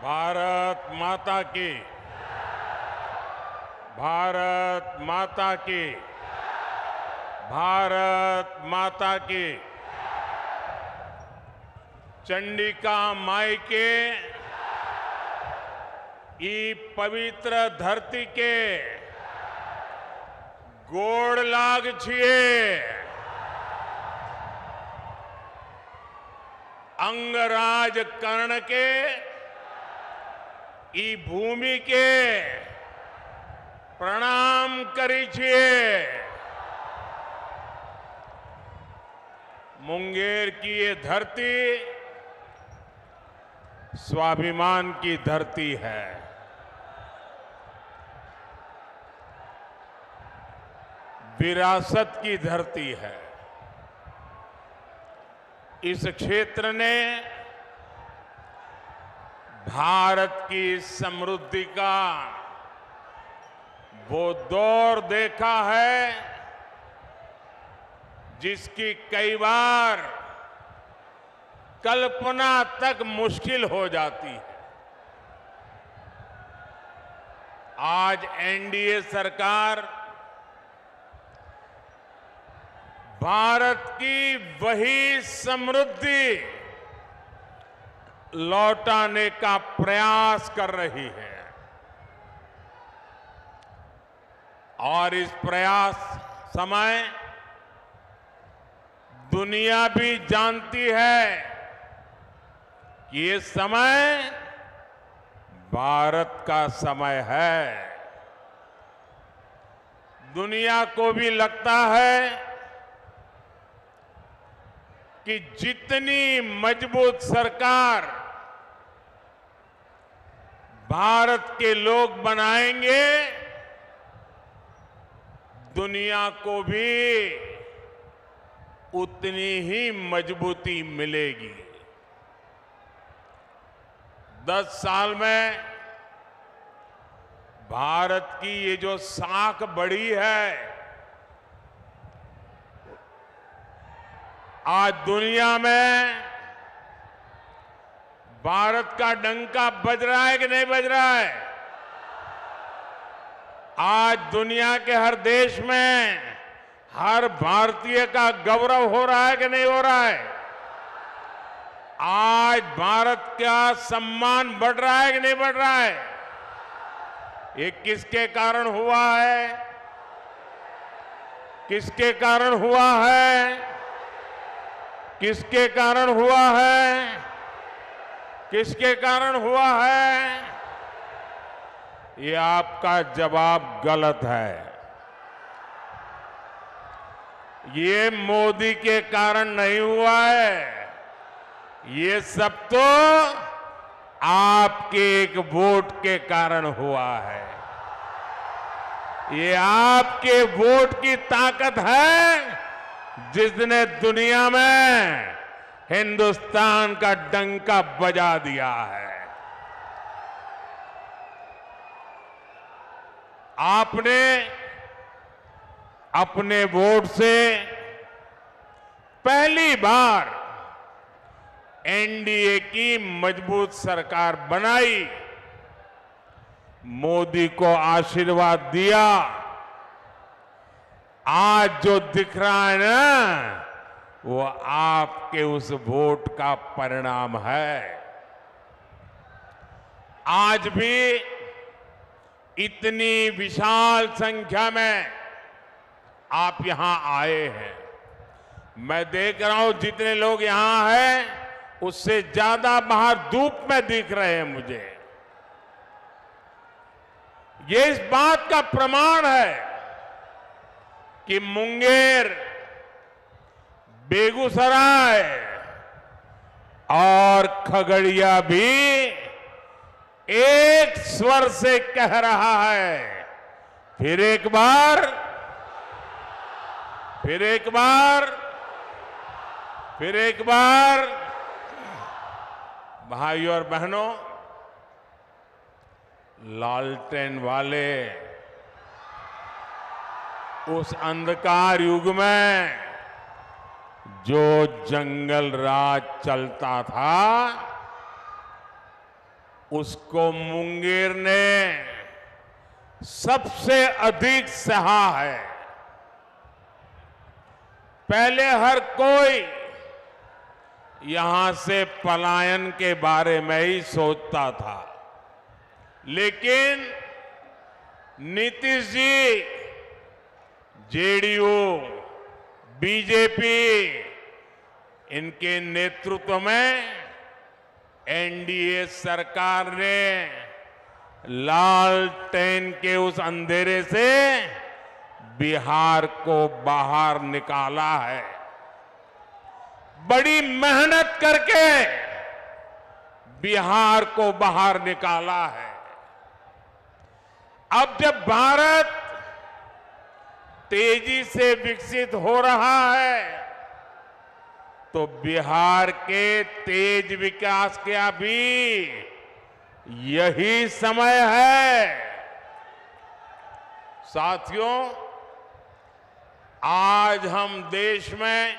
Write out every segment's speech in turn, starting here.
भारत माता की, भारत माता की, भारत माता की। चंडिका माई के ई पवित्र धरती के गोड़ लाग छिए। अंगराज कर्ण के ई भूमि के प्रणाम करी छिए। मुंगेर की ये धरती स्वाभिमान की धरती है। विरासत की धरती है। इस क्षेत्र ने भारत की समृद्धि का वो दौर देखा है जिसकी कई बार कल्पना तक मुश्किल हो जाती है। आज एनडीए सरकार भारत की वही समृद्धि लौटाने का प्रयास कर रही है और इस प्रयास समय दुनिया भी जानती है कि ये समय भारत का समय है। दुनिया को भी लगता है कि जितनी मजबूत सरकार भारत के लोग बनाएंगे, दुनिया को भी उतनी ही मजबूती मिलेगी। 10 साल में भारत की ये जो साख बढ़ी है, आज दुनिया में भारत का डंका बज रहा है कि नहीं बज रहा है? आज दुनिया के हर देश में हर भारतीय का गौरव हो रहा है कि नहीं हो रहा है? आज भारत का सम्मान बढ़ रहा है कि नहीं बढ़ रहा है? ये किसके कारण हुआ है? किसके कारण हुआ है? किसके कारण हुआ है? किसके कारण हुआ है? ये आपका जवाब गलत है। ये मोदी के कारण नहीं हुआ है। ये सब तो आपके एक वोट के कारण हुआ है। ये आपके वोट की ताकत है जिसने दुनिया में हिंदुस्तान का डंका बजा दिया है। आपने अपने वोट से पहली बार एनडीए की मजबूत सरकार बनाई, मोदी को आशीर्वाद दिया। आज जो दिख रहा है ना, वो आपके उस वोट का परिणाम है। आज भी इतनी विशाल संख्या में आप यहां आए हैं। मैं देख रहा हूं जितने लोग यहां हैं, उससे ज्यादा बाहर धूप में दिख रहे हैं मुझे। ये इस बात का प्रमाण है कि मुंगेर, बेगूसराय और खगड़िया भी एक स्वर से कह रहा है, फिर एक बार, फिर एक बार, फिर एक बार। भाइयों और बहनों, लालटेन वाले उस अंधकार युग में जो जंगल राज चलता था, उसको मुंगेर ने सबसे अधिक सहा है। पहले हर कोई यहां से पलायन के बारे में ही सोचता था, लेकिन नीतीश जी, जेडीयू, बीजेपी, इनके नेतृत्व में एनडीए सरकार ने लालटेन के उस अंधेरे से बिहार को बाहर निकाला है। बड़ी मेहनत करके बिहार को बाहर निकाला है। अब जब भारत तेजी से विकसित हो रहा है, तो बिहार के तेज विकास का भी यही समय है। साथियों, आज हम देश में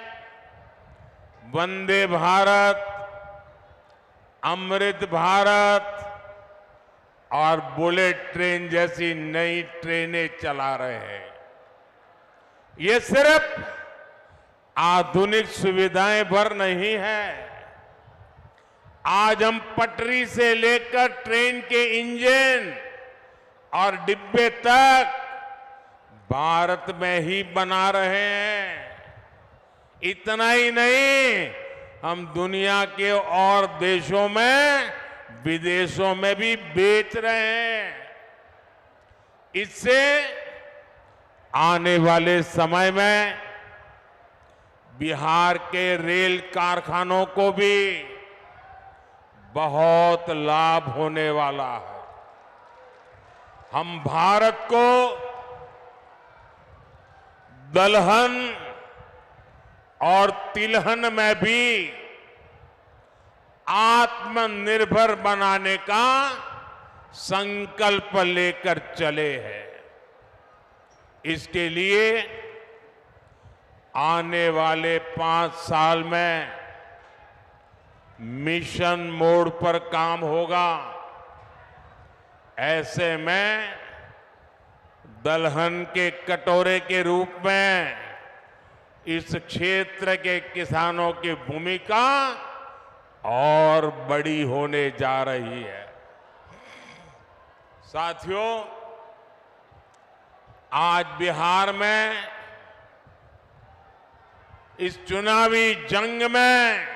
वंदे भारत, अमृत भारत और बुलेट ट्रेन जैसी नई ट्रेनें चला रहे हैं। ये सिर्फ आधुनिक सुविधाएं भर नहीं है। आज हम पटरी से लेकर ट्रेन के इंजन और डिब्बे तक भारत में ही बना रहे हैं। इतना ही नहीं, हम दुनिया के और देशों में, विदेशों में भी बेच रहे हैं। इससे आने वाले समय में बिहार के रेल कारखानों को भी बहुत लाभ होने वाला है। हम भारत को दलहन और तिलहन में भी आत्मनिर्भर बनाने का संकल्प लेकर चले हैं। इसके लिए आने वाले 5 साल में मिशन मोड पर काम होगा। ऐसे में दलहन के कटोरे के रूप में इस क्षेत्र के किसानों की भूमिका और बड़ी होने जा रही है। साथियों, आज बिहार में इस चुनावी जंग में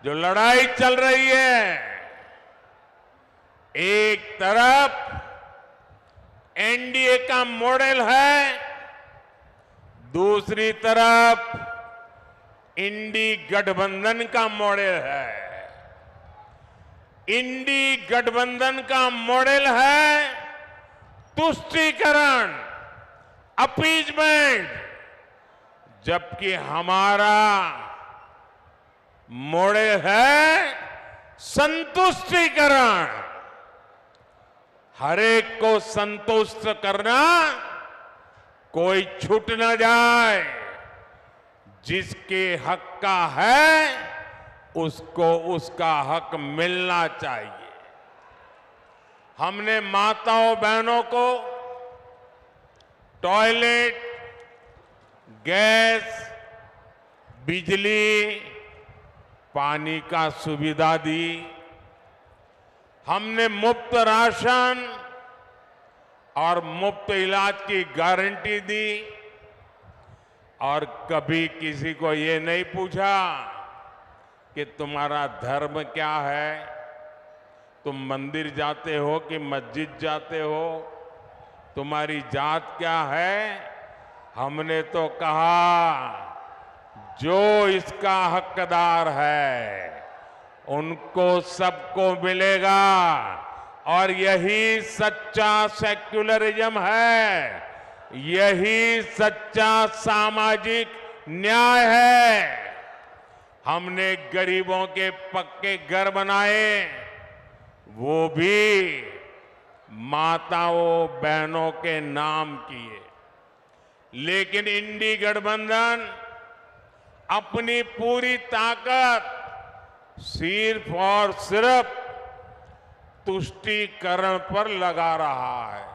जो लड़ाई चल रही है, एक तरफ एनडीए का मॉडल है, दूसरी तरफ इंडी गठबंधन का मॉडल है। इंडी गठबंधन का मॉडल है तुष्टीकरण, अपीजमेंट, जबकि हमारा मॉडल है संतुष्टीकरण। हरेक को संतुष्ट करना, कोई छूट न जाए। जिसके हक का है उसको उसका हक मिलना चाहिए। हमने माताओं बहनों को टॉयलेट, गैस, बिजली, पानी का सुविधा दी। हमने मुफ्त राशन और मुफ्त इलाज की गारंटी दी। और कभी किसी को ये नहीं पूछा कि तुम्हारा धर्म क्या है, तुम मंदिर जाते हो कि मस्जिद जाते हो, तुम्हारी जात क्या है। हमने तो कहा जो इसका हकदार है उनको सबको मिलेगा, और यही सच्चा सेक्युलरिज्म है, यही सच्चा सामाजिक न्याय है। हमने गरीबों के पक्के घर बनाए, वो भी माताओं बहनों के नाम किए। लेकिन इंडी गठबंधन अपनी पूरी ताकत सिर्फ और सिर्फ तुष्टीकरण पर लगा रहा है।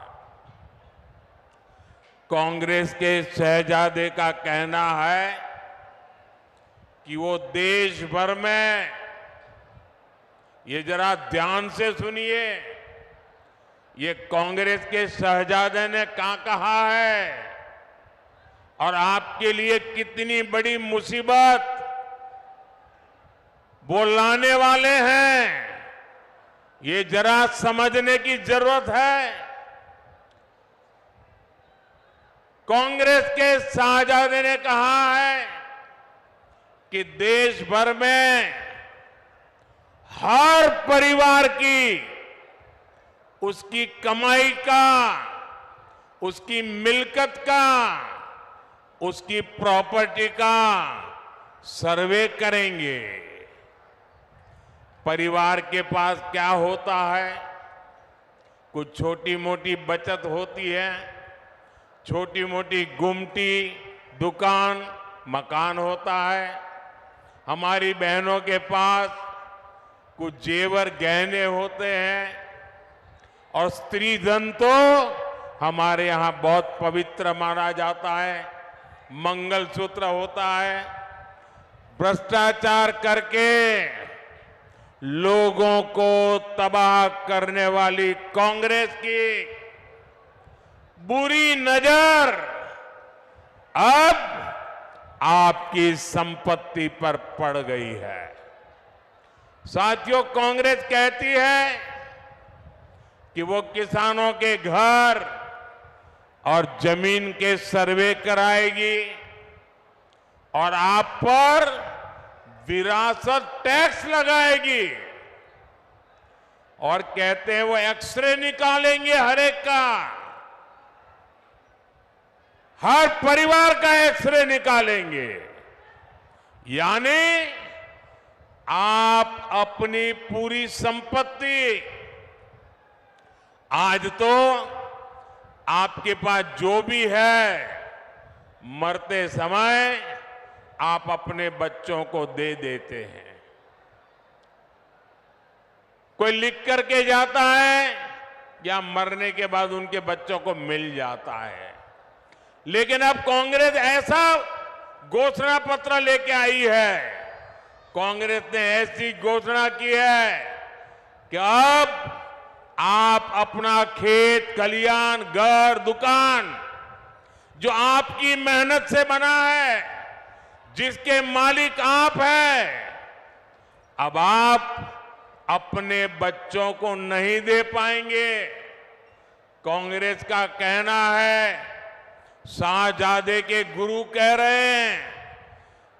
कांग्रेस के शहजादे का कहना है कि वो देश भर में, ये जरा ध्यान से सुनिए, ये कांग्रेस के शहजादे ने क्या कहा है और आपके लिए कितनी बड़ी मुसीबत वो लाने वाले हैं, ये जरा समझने की जरूरत है। कांग्रेस के शहजादे ने कहा है कि देश भर में हर परिवार की उसकी कमाई का, उसकी मिल्कत का, उसकी प्रॉपर्टी का सर्वे करेंगे। परिवार के पास क्या होता है? कुछ छोटी मोटी बचत होती है, छोटी मोटी गुमटी, दुकान, मकान होता है। हमारी बहनों के पास कुछ जेवर गहने होते हैं और स्त्री धन तो हमारे यहां बहुत पवित्र माना जाता है, मंगलसूत्र होता है। भ्रष्टाचार करके लोगों को तबाह करने वाली कांग्रेस की बुरी नजर अब आपकी संपत्ति पर पड़ गई है। साथियों, कांग्रेस कहती है कि वो किसानों के घर और जमीन के सर्वे कराएगी और आप पर विरासत टैक्स लगाएगी और कहते हैं वो एक्सरे निकालेंगे हर एक का, हर परिवार का एक्सरे निकालेंगे। यानी आप अपनी पूरी संपत्ति, आज तो आपके पास जो भी है, मरते समय आप अपने बच्चों को दे देते हैं। कोई लिख करके जाता है या मरने के बाद उनके बच्चों को मिल जाता है। लेकिन अब कांग्रेस ऐसा घोषणा पत्र लेके आई है, कांग्रेस ने ऐसी घोषणा की है कि अब आप अपना खेत, खलियान, घर, दुकान जो आपकी मेहनत से बना है, जिसके मालिक आप हैं, अब आप अपने बच्चों को नहीं दे पाएंगे। कांग्रेस का कहना है, शाहजादे के गुरु कह रहे हैं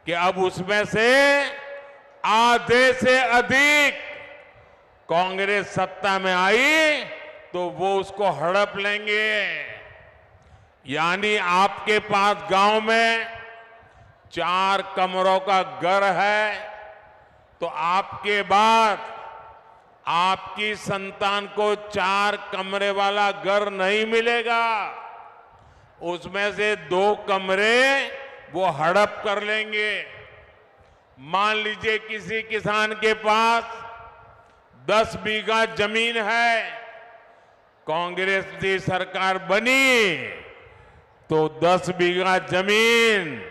कि अब उसमें से आधे से अधिक कांग्रेस सत्ता में आई तो वो उसको हड़प लेंगे। यानी आपके पास गांव में 4 कमरों का घर है तो आपके बाद आपकी संतान को 4 कमरे वाला घर नहीं मिलेगा, उसमें से 2 कमरे वो हड़प कर लेंगे। मान लीजिए किसी किसान के पास 10 बीघा जमीन है, कांग्रेस की सरकार बनी तो 10 बीघा जमीन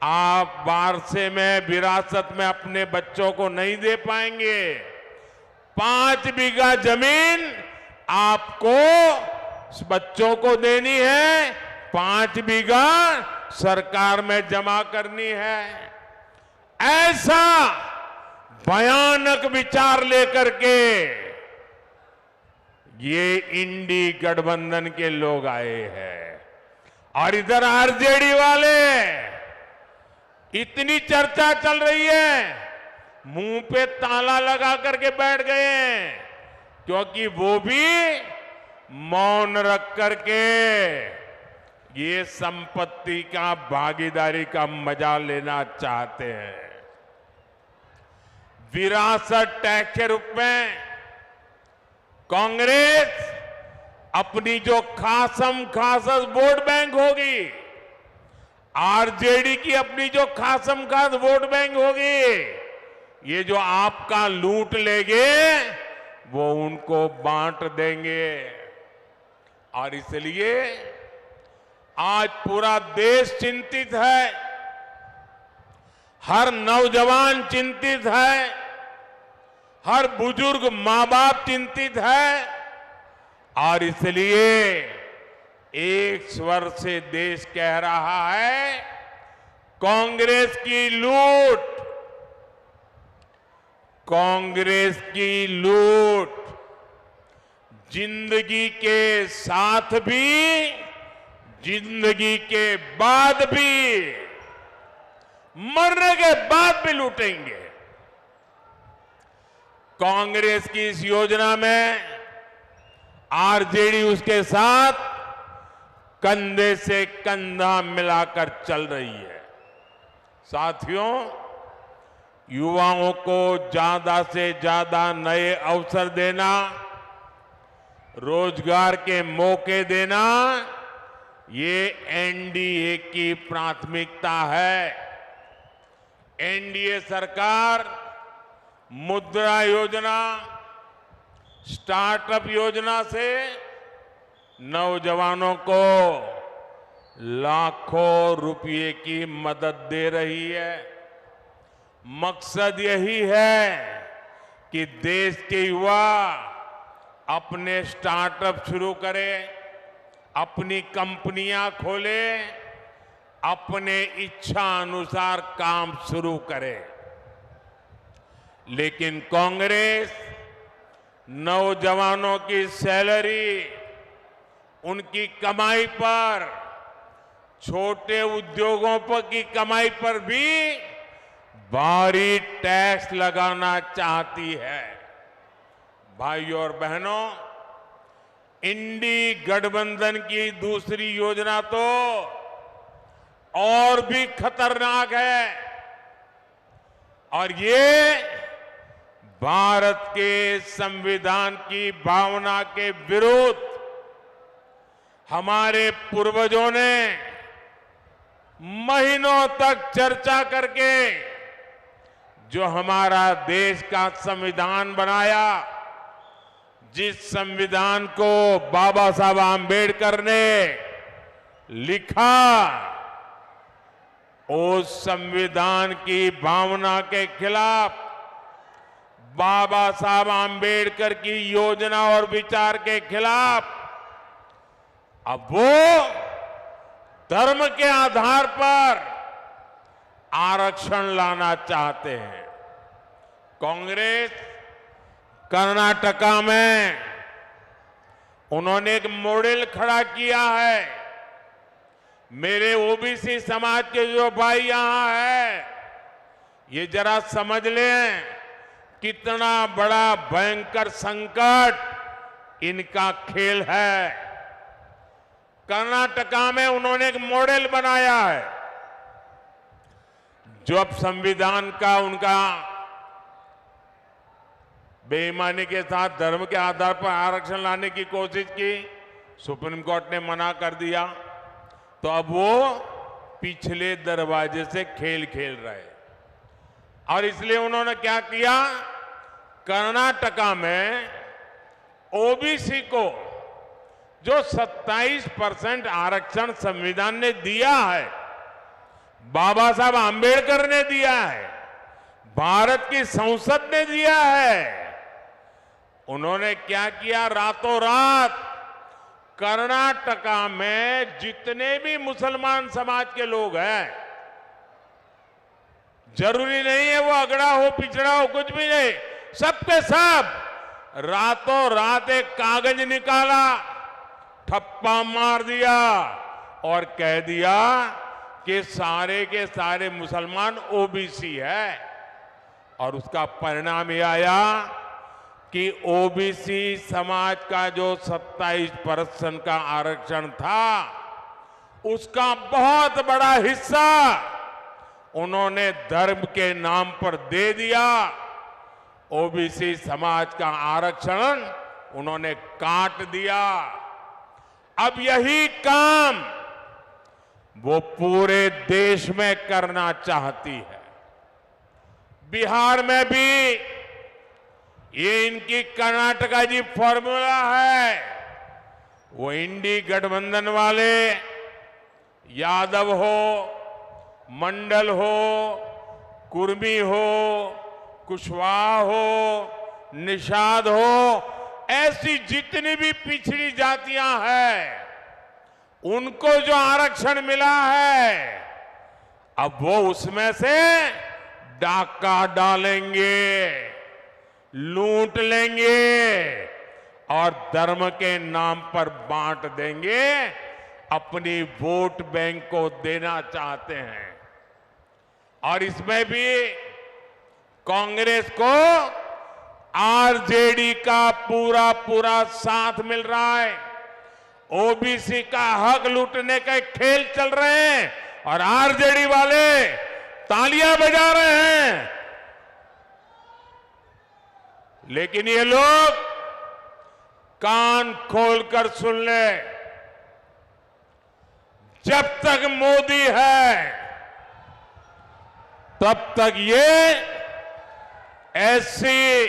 आप वारसे में, विरासत में अपने बच्चों को नहीं दे पाएंगे। 5 बीघा जमीन आपको बच्चों को देनी है, 5 बीघा सरकार में जमा करनी है। ऐसा भयानक विचार लेकर के ये इंडी गठबंधन के लोग आए हैं और इधर आरजेडी वाले, इतनी चर्चा चल रही है, मुंह पे ताला लगा करके बैठ गए हैं, क्योंकि वो भी मौन रख करके ये संपत्ति का, भागीदारी का मजा लेना चाहते हैं। विरासत टैक्स के रूप में कांग्रेस अपनी जो खासम खास वोट बैंक होगी, आरजेडी की अपनी जो खासम खास वोट बैंक होगी, ये जो आपका लूट लेंगे वो उनको बांट देंगे। और इसलिए आज पूरा देश चिंतित है, हर नौजवान चिंतित है, हर बुजुर्ग मां बाप चिंतित है। और इसलिए एक स्वर से देश कह रहा है, कांग्रेस की लूट, कांग्रेस की लूट जिंदगी के साथ भी, जिंदगी के बाद भी, मरने के बाद भी लूटेंगे। कांग्रेस की इस योजना में आरजेडी उसके साथ कंधे से कंधा मिलाकर चल रही है। साथियों, युवाओं को ज्यादा से ज्यादा नए अवसर देना, रोजगार के मौके देना, ये एनडीए की प्राथमिकता है। एनडीए सरकार मुद्रा योजना, स्टार्टअप योजना से नौजवानों को लाखों रुपए की मदद दे रही है। मकसद यही है कि देश के युवा अपने स्टार्टअप शुरू करें, अपनी कंपनियां खोलें, अपने इच्छा अनुसार काम शुरू करें। लेकिन कांग्रेस नौजवानों की सैलरी, उनकी कमाई पर, छोटे उद्योगों पर की कमाई पर भी भारी टैक्स लगाना चाहती है। भाइयों और बहनों, इंडी गठबंधन की दूसरी योजना तो और भी खतरनाक है और ये भारत के संविधान की भावना के विरुद्ध हमारे पूर्वजों ने महीनों तक चर्चा करके जो हमारा देश का संविधान बनाया, जिस संविधान को बाबा साहब आंबेडकर ने लिखा, उस संविधान की भावना के खिलाफ, बाबा साहब आंबेडकर की योजना और विचार के खिलाफ अब वो धर्म के आधार पर आरक्षण लाना चाहते हैं। कांग्रेस कर्नाटका में उन्होंने एक मॉडल खड़ा किया है। मेरे ओबीसी समाज के जो भाई यहां है, ये जरा समझ लें कितना बड़ा भयंकर संकट इनका खेल है। कर्नाटका में उन्होंने एक मॉडल बनाया है। जो अब संविधान का उनका बेईमानी के साथ धर्म के आधार पर आरक्षण लाने की कोशिश की, सुप्रीम कोर्ट ने मना कर दिया, तो अब वो पिछले दरवाजे से खेल खेल रहे। और इसलिए उन्होंने क्या किया, कर्नाटका में ओबीसी को जो 27% आरक्षण संविधान ने दिया है, बाबा साहब आंबेडकर ने दिया है, भारत की संसद ने दिया है, उन्होंने क्या किया, रातों रात कर्नाटका में जितने भी मुसलमान समाज के लोग हैं, जरूरी नहीं है वो अगड़ा हो पिछड़ा हो, कुछ भी नहीं, सबके सब रातों रात एक कागज निकाला, ठप्पा मार दिया और कह दिया कि सारे के सारे मुसलमान ओबीसी है। और उसका परिणाम यह आया कि ओबीसी समाज का जो 27% का आरक्षण था, उसका बहुत बड़ा हिस्सा उन्होंने धर्म के नाम पर दे दिया। ओबीसी समाज का आरक्षण उन्होंने काट दिया। अब यही काम वो पूरे देश में करना चाहती है। बिहार में भी ये इनकी कर्नाटका जी फॉर्मूला है। वो इंडी गठबंधन वाले यादव हो, मंडल हो, कुर्मी हो, कुशवाहा हो, निषाद हो, ऐसी जितनी भी पिछड़ी जातियां हैं उनको जो आरक्षण मिला है अब वो उसमें से डाका डालेंगे, लूट लेंगे और धर्म के नाम पर बांट देंगे, अपनी वोट बैंक को देना चाहते हैं। और इसमें भी कांग्रेस को आरजेडी का पूरा साथ मिल रहा है। ओबीसी का हक लूटने के खेल चल रहे हैं और आरजेडी वाले तालियां बजा रहे हैं। लेकिन ये लोग कान खोलकर सुन ले, जब तक मोदी है तब तक ये एससी,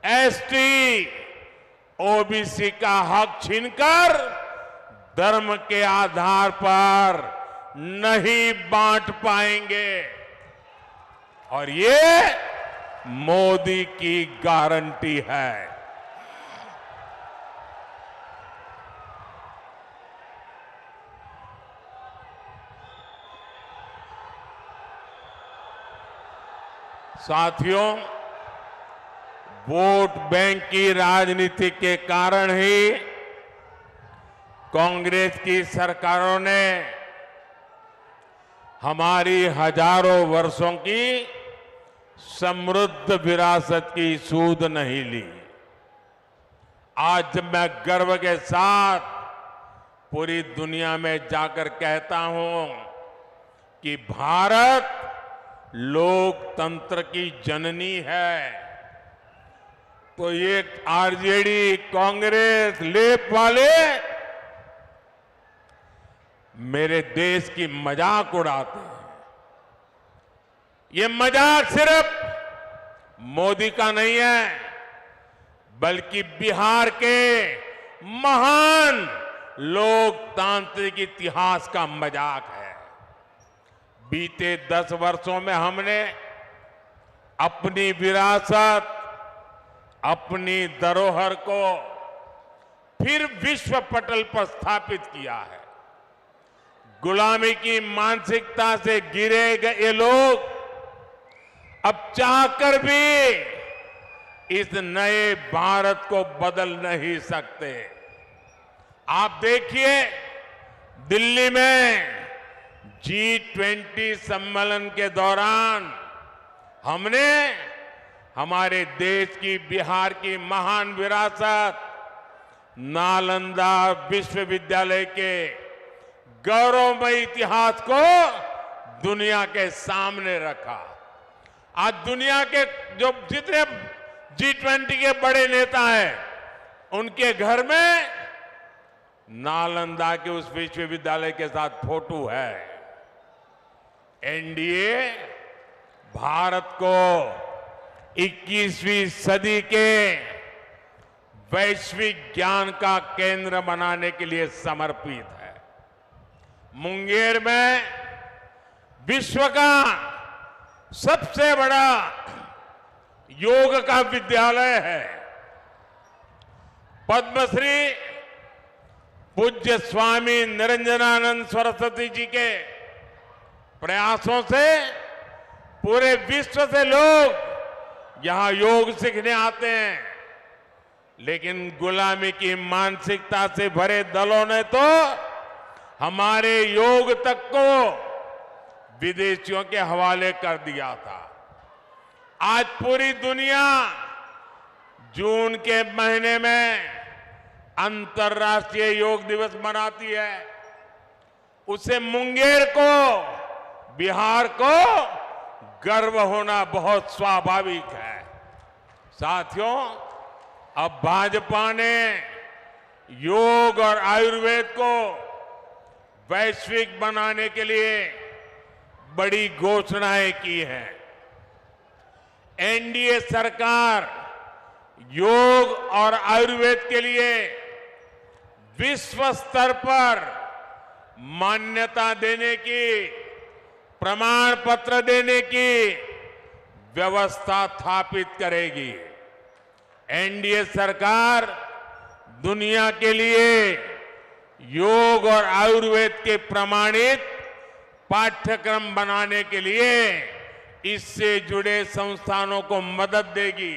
एसटी, ओबीसी का हक छीनकर धर्म के आधार पर नहीं बांट पाएंगे। और ये मोदी की गारंटी है। साथियों, वोट बैंक की राजनीति के कारण ही कांग्रेस की सरकारों ने हमारी हजारों वर्षों की समृद्ध विरासत की सूध नहीं ली। आज जब मैं गर्व के साथ पूरी दुनिया में जाकर कहता हूं कि भारत लोकतंत्र की जननी है, तो ये आरजेडी, कांग्रेस, लेप वाले मेरे देश की मजाक उड़ाते हैं। ये मजाक सिर्फ मोदी का नहीं है, बल्कि बिहार के महान लोकतांत्रिक इतिहास का मजाक है। बीते 10 वर्षों में हमने अपनी विरासत, अपनी धरोहर को फिर विश्व पटल पर स्थापित किया है। गुलामी की मानसिकता से गिरे गए लोग अब चाहकर भी इस नए भारत को बदल नहीं सकते। आप देखिए, दिल्ली में G20 सम्मेलन के दौरान हमने हमारे देश की, बिहार की महान विरासत, नालंदा विश्वविद्यालय के गौरवमय इतिहास को दुनिया के सामने रखा। आज दुनिया के जो जितने G20 के बड़े नेता हैं, उनके घर में नालंदा के उस विश्वविद्यालय के साथ फोटो है। एनडीए भारत को 21वीं सदी के वैश्विक ज्ञान का केंद्र बनाने के लिए समर्पित है। मुंगेर में विश्व का सबसे बड़ा योग का विद्यालय है। पद्मश्री पूज्य स्वामी निरंजनानंद सरस्वती जी के प्रयासों से पूरे विश्व से लोग यहां योग सीखने आते हैं। लेकिन गुलामी की मानसिकता से भरे दलों ने तो हमारे योग तक को विदेशियों के हवाले कर दिया था। आज पूरी दुनिया जून के महीने में अंतर्राष्ट्रीय योग दिवस मनाती है। उसे मुंगेर को, बिहार को गर्व होना बहुत स्वाभाविक है। साथियों, अब भाजपा ने योग और आयुर्वेद को वैश्विक बनाने के लिए बड़ी घोषणाएं की हैं। एनडीए सरकार योग और आयुर्वेद के लिए विश्व स्तर पर मान्यता देने की, प्रमाण पत्र देने की व्यवस्था स्थापित करेगी। एनडीए सरकार दुनिया के लिए योग और आयुर्वेद के प्रमाणित पाठ्यक्रम बनाने के लिए इससे जुड़े संस्थानों को मदद देगी।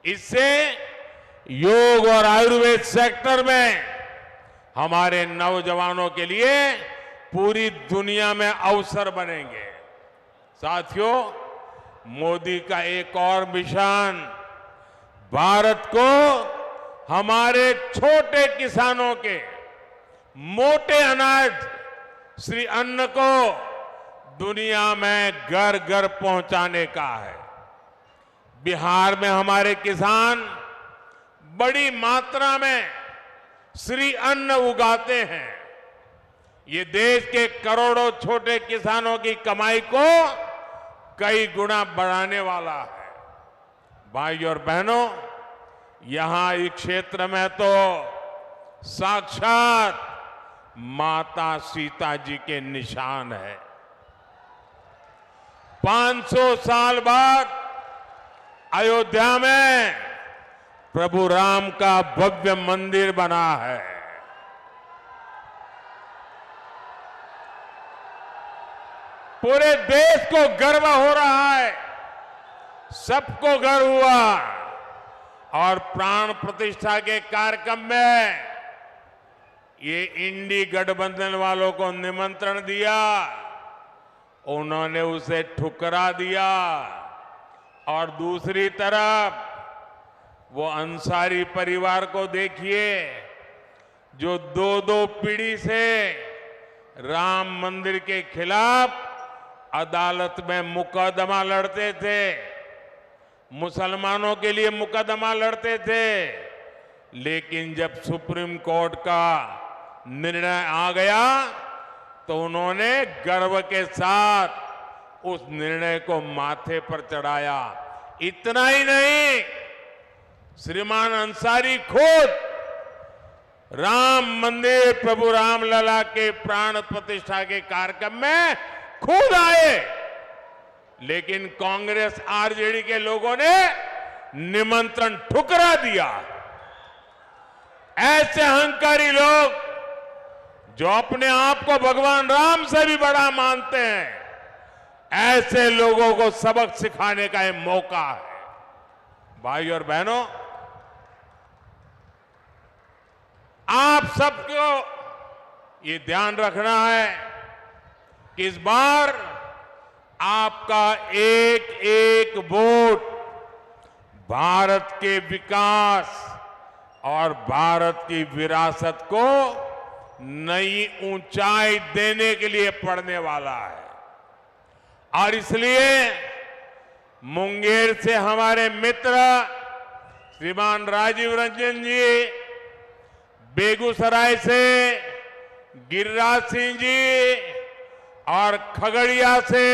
इससे योग और आयुर्वेद सेक्टर में हमारे नौजवानों के लिए पूरी दुनिया में अवसर बनेंगे। साथियों, मोदी का एक और मिशन भारत को हमारे छोटे किसानों के मोटे अनाज श्री अन्न को दुनिया में घर घर पहुंचाने का है। बिहार में हमारे किसान बड़ी मात्रा में श्री अन्न उगाते हैं। ये देश के करोड़ों छोटे किसानों की कमाई को कई गुना बढ़ाने वाला है। भाई और बहनों, यहां इस क्षेत्र में तो साक्षात माता सीता जी के निशान है। 500 साल बाद अयोध्या में प्रभु राम का भव्य मंदिर बना है। पूरे देश को गर्व हो रहा है, सबको गर्व हुआ। और प्राण प्रतिष्ठा के कार्यक्रम में ये इंडी गठबंधन वालों को निमंत्रण दिया, उन्होंने उसे ठुकरा दिया। और दूसरी तरफ वो अंसारी परिवार को देखिए, जो दो पीढ़ी से राम मंदिर के खिलाफ अदालत में मुकदमा लड़ते थे, मुसलमानों के लिए मुकदमा लड़ते थे। लेकिन जब सुप्रीम कोर्ट का निर्णय आ गया तो उन्होंने गर्व के साथ उस निर्णय को माथे पर चढ़ाया। इतना ही नहीं, श्रीमान अंसारी खुद राम मंदिर प्रभु रामलला के प्राण प्रतिष्ठा के कार्यक्रम में खुद आए, लेकिन कांग्रेस आरजेडी के लोगों ने निमंत्रण ठुकरा दिया। ऐसे अहंकारी लोग जो अपने आप को भगवान राम से भी बड़ा मानते हैं, ऐसे लोगों को सबक सिखाने का यह मौका है। भाई और बहनों, आप सबको ये ध्यान रखना है कि इस बार आपका एक एक वोट भारत के विकास और भारत की विरासत को नई ऊंचाई देने के लिए पड़ने वाला है। और इसलिए मुंगेर से हमारे मित्र श्रीमान राजीव रंजन जी, बेगूसराय से गिरिराज सिंह जी और खगड़िया से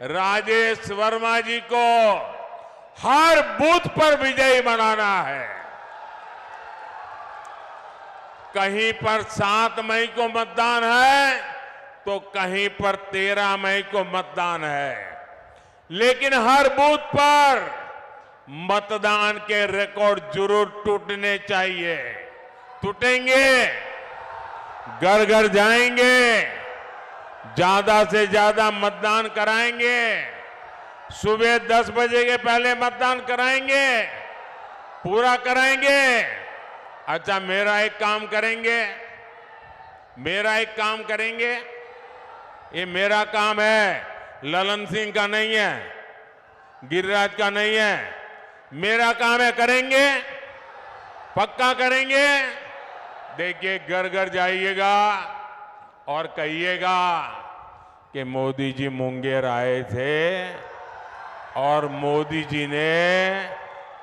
राजेश वर्मा जी को हर बूथ पर विजयी बनाना है। कहीं पर 7 मई को मतदान है तो कहीं पर 13 मई को मतदान है, लेकिन हर बूथ पर मतदान के रिकॉर्ड जरूर टूटने चाहिए। टूटेंगे, घर घर जाएंगे, ज्यादा से ज्यादा मतदान कराएंगे, सुबह 10 बजे के पहले मतदान कराएंगे, पूरा कराएंगे। अच्छा, मेरा एक काम करेंगे, ये मेरा काम है, ललन सिंह का नहीं है, गिरिराज का नहीं है, मेरा काम है। करेंगे, पक्का करेंगे। देखिए, घर घर जाइएगा और कहिएगा कि मोदी जी मुंगेर आए थे और मोदी जी ने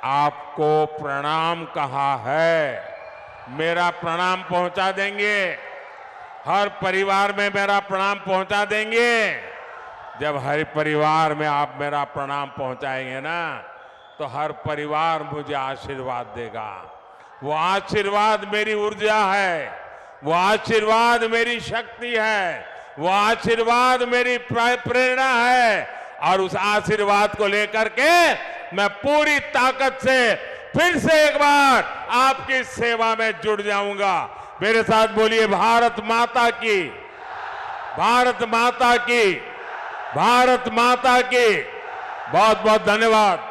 आपको प्रणाम कहा है। मेरा प्रणाम पहुंचा देंगे, हर परिवार में मेरा प्रणाम पहुंचा देंगे। जब हर परिवार में आप मेरा प्रणाम पहुंचाएंगे ना, तो हर परिवार मुझे आशीर्वाद देगा। वो आशीर्वाद मेरी ऊर्जा है, वो आशीर्वाद मेरी शक्ति है, वो आशीर्वाद मेरी प्रेरणा है। और उस आशीर्वाद को लेकर के मैं पूरी ताकत से फिर से एक बार आपकी सेवा में जुड़ जाऊंगा। मेरे साथ बोलिए, भारत माता की, भारत माता की, भारत माता की। बहुत बहुत धन्यवाद।